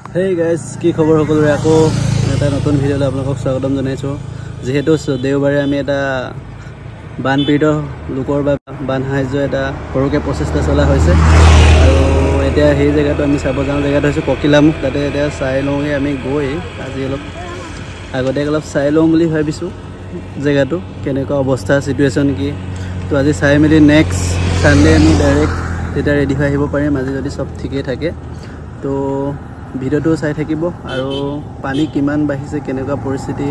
Hey guys, কি খবৰ সকলোৰে আকৌ এটা নতুন ভিডিঅ'লৈ আপোনালোকক স্বাগতম জনাইছো যেহেতু দেওবাৰে আমি এটা বানপীড়িত লোকৰ বা বান সাহায্য এটা সৰুকে প্ৰচেষ্টা চলা হৈছে আৰু এতিয়া সেই জেগাটো আমি চাব যাওঁ জেগাটো হৈছে ককিলামুখ তাতে এতিয়া চাই লওঁগে আমি গৈ আজি অলপ আগতে অলপ চাই লওঁ বুলি ভাবিছো জেগাটো কেনেকুৱা অৱস্থা সিচুৱেচন কি তো আজি চাই মেলি নেক্সট সানডে আমি ডাইৰেক্ট এটা ৰেডি হৈ আহিব পাৰিম আজি যদি সব ঠিকই থাকে তো ভিডিঅ'টো চাই থাকিব আৰু পানী কিমান বাঢ়িছে কেনেকুৱা পৰিস্থিতি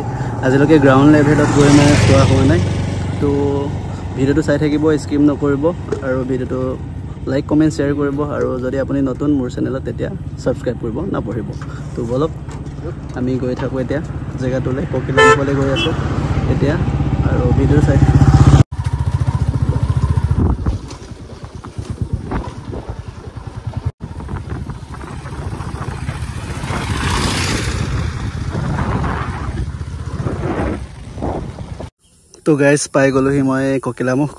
আজিলৈকে গ্ৰাউণ্ড লেভেলত গৈ মানে চোৱা হোৱা নাই তো ভিডিঅ'টো চাই থাকিব স্কিপ নকৰিব আৰু ভিডিঅ'টো লাইক কমেণ্ট শ্বেয়াৰ কৰিব আৰু যদি আপুনি নতুন মোৰ চেনেলত তেতিয়া ছাবস্ক্ৰাইব কৰিব নাপাহৰিব তো বলক আমি গৈ থাকোঁ এতিয়া জেগাটোলৈ ককিলামুখলৈ গৈ আছোঁ এতিয়া আৰু ভিডিঅ' চাই তো গাইজ পাই গ'লোহি মই ককিলামুখ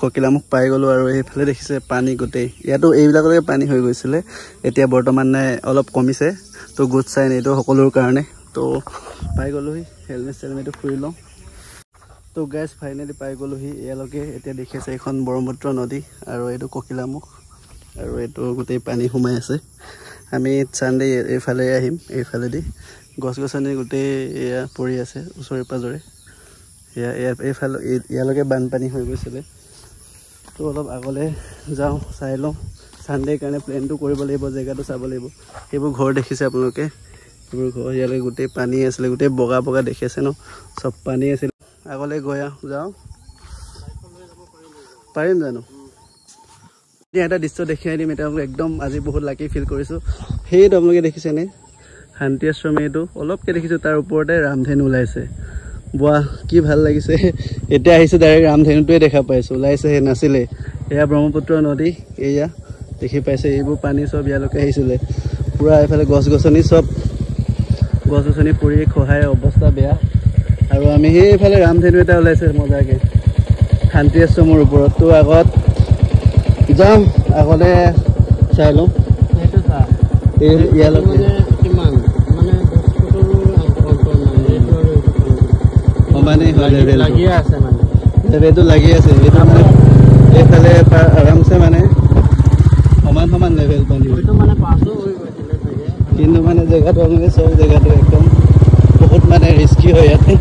পাই গ'লো আৰু এইফালে দেখিছে পানী গোটেই ইয়াতো এইবিলাকলৈকে পানী হৈ গৈছিলে এতিয়া বৰ্তমান অলপ কমিছে তো গুড চাইন এইটো সকলোৰ কাৰণে তো পাই গ'লোহি হেলমেটটো ফুৰি লওঁ তো গাইজ ফাইনেলি পাই গ'লোহি ইয়ালৈকে এতিয়া দেখিছে এখন ব্ৰহ্মপুত্ৰ নদী আৰু এইটো ককিলামুখ আৰু এইটো গোটেই পানী সোমাই আছে আমি চানডে এইফালে আহিম এইফালেদি গছ গছনি গোটেই এয়া পৰি আছে ওচৰে পাজৰে এইফালে ইয়ালৈকে বানপানী হৈ গৈছিলে তো অলপ আগলৈ যাওঁ চাই লওঁ চানডেৰ কাৰণে প্লেনটো কৰিব লাগিব জেগাটো চাব লাগিব সেইবোৰ ঘৰ দেখিছে আপোনালোকে সেইবোৰ ঘৰ ইয়ালৈ গোটেই পানী আছিলে গোটেই বগা বগা দেখি আছে ন চব পানী আছিলে আগলৈ গৈ যাওঁ পাৰিম জানো এতিয়া এটা দৃশ্য দেখাই দিম এটা একদম আজি বহুত লাকি ফিল কৰিছোঁ সেইটো আপোনালোকে দেখিছেনে শান্তি আশ্ৰম এইটো অলপকৈ দেখিছোঁ তাৰ ওপৰতে ৰামধেনু ওলাইছে বাহ কি ভাল লাগিছে এতিয়া আহিছে ডাইৰেক্ট ৰামধেনুটোৱে দেখা পাইছোঁ ওলাইছে সেই নাছিলে এয়া ব্ৰহ্মপুত্ৰ নদী এয়া দেখি পাইছে এইবোৰ পানী চব ইয়ালৈকে আহিছিলে পূৰা এইফালে গছ গছনি পৰি খহাই অৱস্থা বেয়া আৰু আমি সেইফালে ৰামধেনু এটা ওলাইছে মজাকৈ শান্তি আশ্ৰমৰ ওপৰত তো আগত যাম আগতে চাই লওঁ ইয়ালৈকে লেভেলটো লাগি আছে এইটো মানে এইফালে আৰামছে মানে সমান লেভেল পানী কিন্তু মানে জেগাটো মানে চব জেগাটো একদম বহুত মানে ৰিস্কি হয় ইয়াতে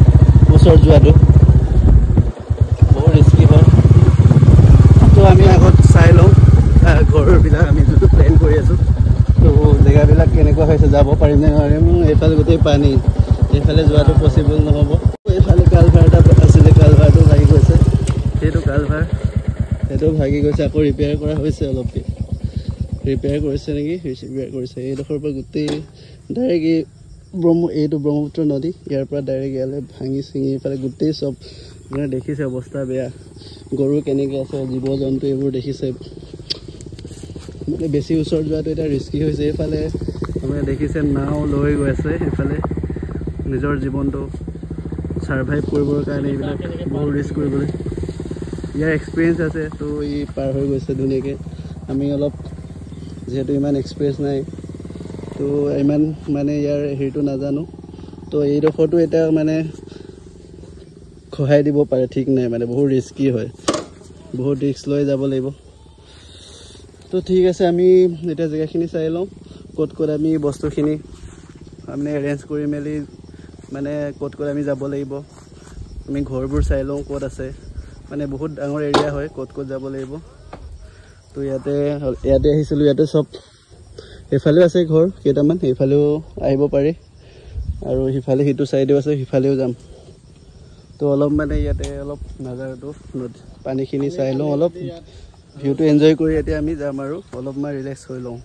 ওচৰত যোৱাটো বহুত ৰিস্কি হয় তো আমি আগত চাই লওঁ ঘৰবিলাক আমি যোনটো প্লেন কৰি আছোঁ তো জেগাবিলাক কেনেকুৱা হৈছে যাব পাৰিম নে নোৱাৰিম এইফালে গোটেই পানী এইফালে যোৱাটো পচিবল নহ'ব এইফালে কালভাৰ এটা আছিলে কালভাৰটো ভাগি গৈছে সেইটো ভাগি গৈছে আকৌ ৰিপেয়াৰ কৰা হৈছে অলপকৈ ৰিপেয়াৰ কৰিছে নেকি ৰিপেয়াৰ কৰিছে এইডোখৰৰ পৰা গোটেই ডাইৰেক্ট এইটো ব্ৰহ্মপুত্ৰ নদী ইয়াৰ পৰা ডাইৰেক্ট ইয়ালৈ ভাঙি চিঙি এইফালে গোটেই চব মানে দেখিছে অৱস্থা বেয়া গৰু কেনেকৈ আছে জীৱ জন্তু এইবোৰ দেখিছে মানে বেছি ওচৰত যোৱাটো এতিয়া ৰিস্কি হৈছে এইফালে মানে দেখিছে নাও লৈ গৈ আছে এইফালে নিজৰ জীৱনটো ছাৰ্ভাইভ কৰিবৰ কাৰণে এইবিলাক বহুত ৰিস্ক কৰিবলৈ ইয়াৰ এক্সপিৰিয়েঞ্চ আছে তো ই পাৰ হৈ গৈছে ধুনীয়াকৈ আমি অলপ যিহেতু ইমান এক্সপিৰিয়েঞ্চ নাই তো ইমান মানে ইয়াৰ হেৰিটো নাজানো তো এইডোখৰটো এতিয়া মানে খহাই দিব পাৰে ঠিক নাই মানে বহুত ৰিস্কি হয় বহুত ৰিস্ক লৈ যাব লাগিব তো ঠিক আছে আমি এতিয়া জেগাখিনি চাই লওঁ ক'ত আমি বস্তুখিনি মানে এৰেঞ্জ কৰি মেলি মানে ক'ত আমি যাব লাগিব আমি ঘৰবোৰ চাই লওঁ ক'ত আছে মানে বহুত ডাঙৰ এৰিয়া হয় ক'ত যাব লাগিব তো ইয়াতে আহিছিলোঁ ইয়াতে চব এইফালেও আছে ঘৰ কেইটামান সেইফালেও আহিব পাৰি আৰু সিফালে সিটো ছাইডেও আছে সিফালেও যাম তো অলপ মানে ইয়াতে অলপ নাজাৰটো পানীখিনি চাই লওঁ অলপ ভিউটো এনজয় কৰি এতিয়া আমি যাম আৰু অলপমান ৰিলেক্স হৈ লওঁ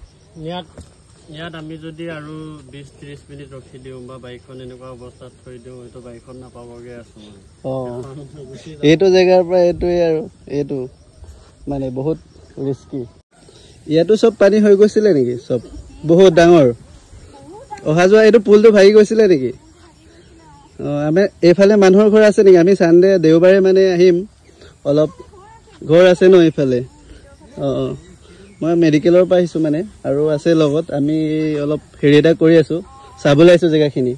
ইয়াত আমি যদি আৰু 20-30 মিনিট ৰখি দিওঁ বা বাইকখন এনেকুৱা অৱস্থাত থৈ দিওঁ এইটো বাইকখন নাপাবগৈ আছোঁ এইটো জেগাৰ পৰা এইটোৱে আৰু এইটো মানে বহুত ৰিস্কি ইয়াতো চব পানী হৈ গৈছিলে নেকি চব বহুত ডাঙৰ অহা যোৱা এইটো পুলটো ভাগি গৈছিলে নেকি আমি এইফালে মানুহৰ ঘৰ আছে নেকি আমি চানডে দেওবাৰে মানে আহিম অলপ ঘৰ আছে ন এইফালে মই মেডিকেলৰ পৰা আহিছোঁ মানে আৰু আছে লগত আমি অলপ হেৰি এটা কৰি আছোঁ চাবলৈ আহিছোঁ জেগাখিনি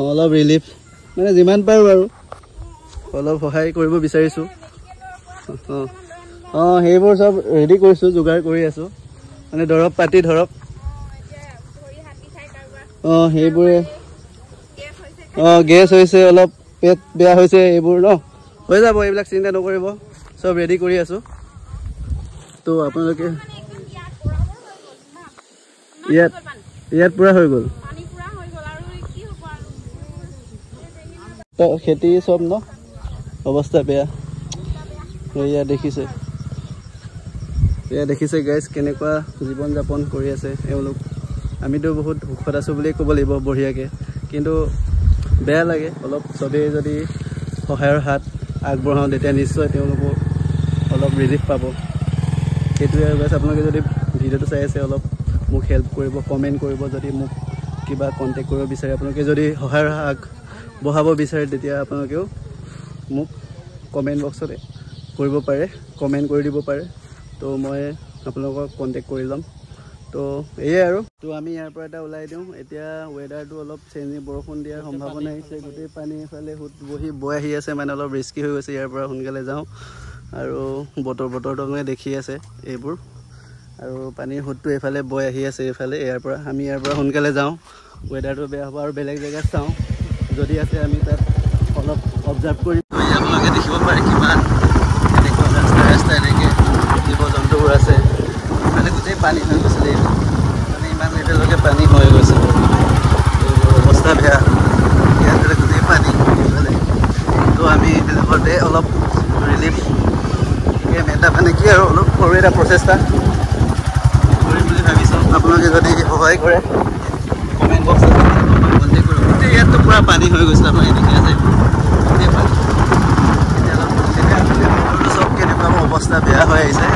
অলপ ৰিলিফ মানে যিমান পাৰোঁ আৰু অলপ সহায় কৰিব বিচাৰিছোঁ সেইবোৰ চব ৰেডি কৰিছোঁ যোগাৰ কৰি আছোঁ মানে দৰৱ পাতি ধৰক সেইবোৰে গেছ হৈছে অলপ পেট বেয়া হৈছে এইবোৰ ন হৈ যাব এইবিলাক চিন্তা নকৰিব চব ৰেডি কৰি আছোঁ তো আপোনালোকে ইয়াত পুৰা হৈ গ'ল খেতি চব ন অৱস্থা বেয়া দেখিছে গাইজ কেনেকুৱা জীৱন যাপন কৰি আছে এওঁলোক আমিতো বহুত সুখত আছোঁ বুলিয়ে ক'ব লাগিব বঢ়িয়াকৈ কিন্তু বেয়া লাগে অলপ চবেই যদি সহায়ৰ হাত আগবঢ়াওঁ তেতিয়া নিশ্চয় তেওঁলোকো অলপ ৰিলিফ পাব সেইটোৱে আৰু গাইজ আপোনালোকে যদি ভিডিঅ'টো চাই আছে অলপ মোক হেল্প কৰিব কমেণ্ট কৰিব যদি মোক কিবা কণ্টেক্ট কৰিব বিচাৰে আপোনালোকে যদি সহায়ৰ আগবঢ়াব বিচাৰে তেতিয়া আপোনালোকেও মোক কমেণ্ট বক্সত কৰিব পাৰে কমেণ্ট কৰি দিব পাৰে তো মই আপোনালোকক কণ্টেক্ট কৰি ল'ম তো এয়াই আৰু তো আমি ইয়াৰ পৰা এটা ওলাই দিওঁ এতিয়া ৱেডাৰটো অলপ চেঞ্জ বৰষুণ দিয়াৰ সম্ভাৱনা আহিছে গোটেই পানী এফালে সোঁত বৈ আহি আছে মানে অলপ ৰিস্কি হৈ গৈছে ইয়াৰ পৰা সোনকালে যাওঁ আৰু বতৰটো আপোনালোকে দেখি আছে এইবোৰ আৰু পানীৰ সোঁতটো এইফালে বৈ আহি আছে এইফালে ইয়াৰ পৰা আমি ইয়াৰ পৰা সোনকালে যাওঁ ৱেডাৰটো বেয়া হ'ব আৰু বেলেগ জেগাত চাওঁ যদি আছে আমি তাত অলপ অবজাৰ্ভ কৰি আপোনালোকে দেখিব পাৰে কিমান এনেকুৱা ৰাস্তা এনেকৈ জীৱ জন্তুবোৰ আছে মানে গোটেই পানী হৈ গৈছিলে মানে ইমান লেভেললৈকে পানী হৈ গৈছে অৱস্থা বেয়া ইয়াত গোটেই পানী এইফালে তো আমি এইবিলাকতে অলপ ৰিলিফ এটা মানে কি আৰু অলপ সৰু এটা প্ৰচেষ্টা কৰিম বুলি ভাবিছোঁ আপোনালোকে যদি সহায় কৰে কমেণ্ট বক্সত কণ্টেক্ট কৰিব গোটেই ইয়াততো পূৰা পানী হৈ গৈছিলে আপোনালোকে দেখি আছে গোটেই পানী এতিয়া চব কেনেকুৱা অৱস্থা বেয়া হৈ আহিছে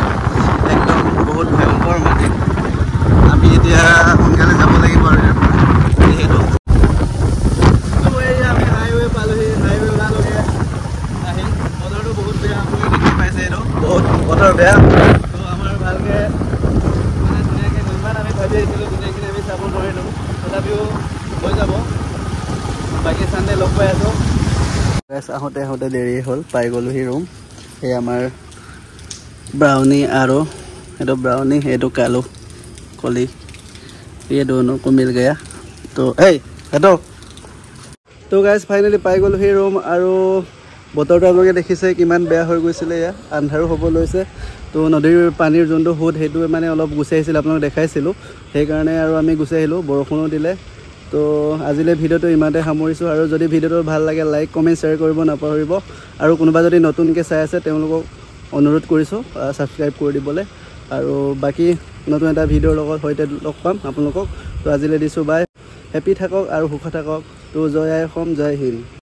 একদম বহুত ভয়ংকৰ মানে আমি এতিয়া সোনকালে যাব লাগিব আৰু যিহেতু আমি হাইৱে পালোহি হাইৱে ওলালোগে আহি বতৰটো বহুত বেয়া আপোনালোকে দেখি পাইছে এইটো বহুত বতৰ বেয়া তো আমাৰ ভালকৈ মানে ধুনীয়াকৈ যিমান আমি ভাবি আহিছিলোঁ গোটেইখিনি আমি চাব নোৱাৰিলোঁ তথাপিও হৈ যাব বাকী চানডে লগ পাই আছোঁ আহোঁতে দেৰি হ'ল পাই গ'লোহি ৰুম এই আমাৰ ब्राउनी आरो ये ब्राउनी ये कालू कली ये दोनों को मिल गया तो तो गाइस फाइनली पाई गलो ही रूम और बतरটো আপোনালোকে দেখিছে কিমান বেয়া হৈ গৈছিলে ইয়া আন্ধাৰো হ'ব লৈছে তো নদীৰ পানীৰ যোনটো হুদ হেতু মানে অলপ গুছি আহিছিল আপোনালোক দেখাইছিলো সেই কাৰণে আৰু আমি গুছি আহিলো বৰষুণো দিলে তো আজিলে ভিডিওটো ইমানতে সামৰিছো আৰু যদি ভিডিওটো ভাল লাগে লাইক কমেন্ট শেয়াৰ কৰিব নাপাহৰিব আৰু কোনোবা যদি নতুনকৈ চাই আছে তেওঁলোকক অনুৰোধ কৰিছোঁ সাবস্ক্ৰাইব কৰি দিবলৈ আৰু বাকি নতুন এটা ভিডিওৰ লগত হৈতে লগ পাম আপোনালোকক তো আজিলৈ দিছোঁ বাই হেপি থাকক আৰু সুখ থাকক তো জয় আই অসম জয় হিন্দ।